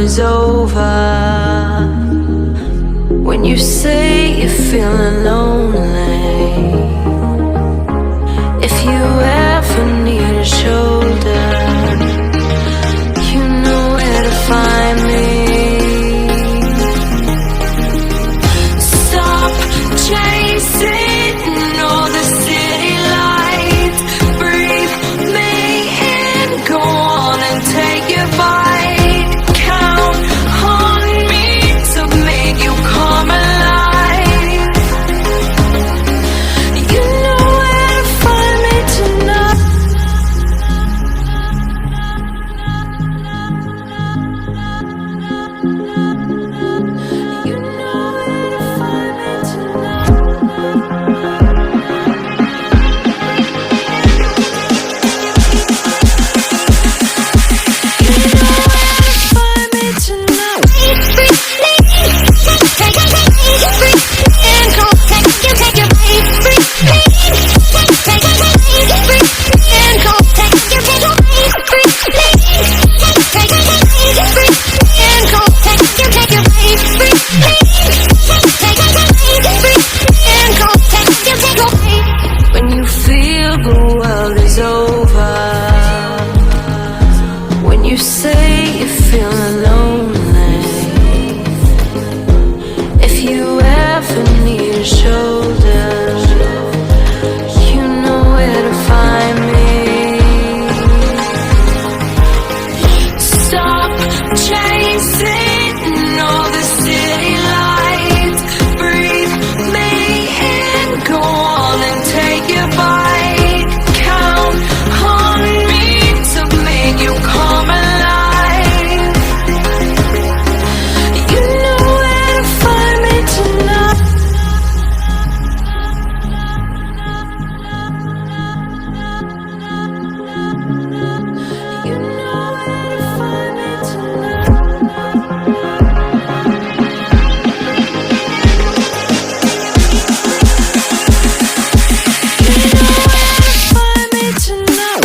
is over, when you say you're feeling lonely, if you ever need a shoulder, you know where to find me. Stop chasing all the city lights, breathe me in, go on and take your bite, count on me to make you come alive. You know where to find me tonight. You know where to find me tonight. When you feel the world is over, when you say you're feeling lonely, if you ever need a shoulder, you know where to find me. Stop chasing all the city lights, breathe me in, go on and take your bite, count on me to make you come alive. You know where to find me tonight. You know where to find me tonight. You know where to find me tonight.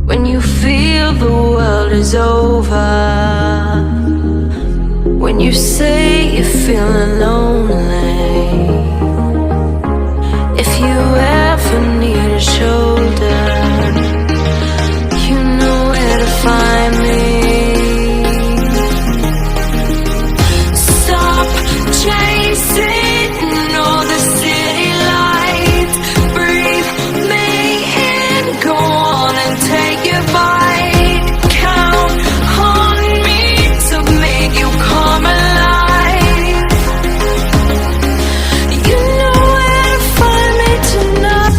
When you feel the world is over, when you say you're feeling lonely, if you ever need a shoulder, you know where to find me. Stop chasing all the city lights, breathe me in, go on and take your bite, count on me to make you come alive. You know where to find me tonight.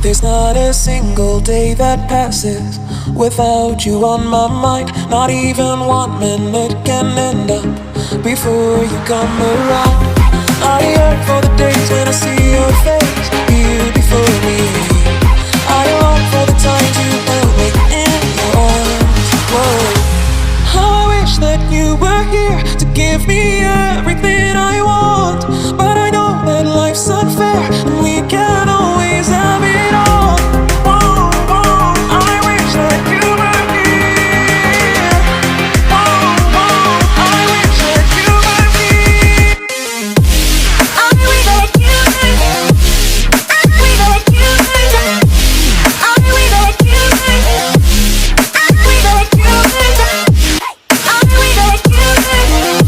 There's not a single day that passes without you on my mind. Not even 1 minute can end up before you come around. I yearn for the days when I see your face here before me. I long for the times you held me in your arms. Whoa. How I wish that you were here to give me everything I want. But I know that life's unfair and we can't always have it all. Whoa, whoa, I wish that you were here. Whoa, whoa, I wish that you were here. I wish that you were here. I wish that you were here. I wish that you were here. I wish that you were here. I wish that you were here.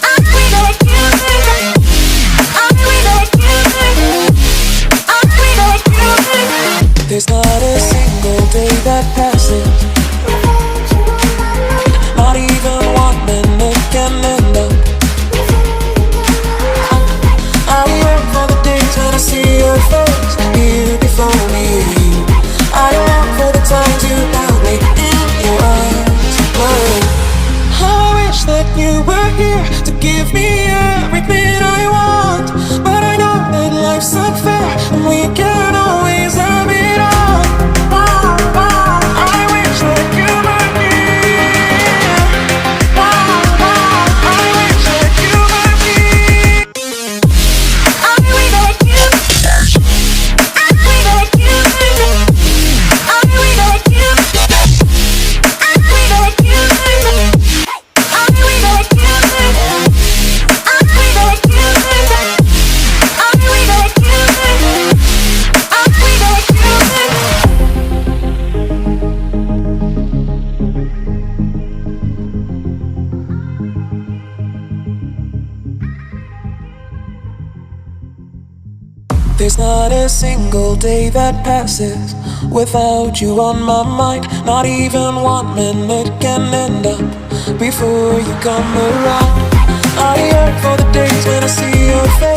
I wish that you were here. I wish that you were here. I wish that you were here. There's not a single day that passes, not even 1 minute can end up. I yearn for the days when I see your face here before me. I long for the times you held me in your arms. Whoa. How I wish that you were here to give me everything I want. But I know that life's unfair and we can't always have it all. Whoa, whoa, I wish that you were here. Whoa, whoa, I wish that you were here. I wish that you were here. I wish that you were here. I wish that you were here. I wish that you were here. I wish that you were here. I wish that you were here. I wish that you were here. I wish that you were here. There's not a single day that passes without you on my mind. Not even 1 minute can end up before you come around. I yearn for the days when I see your face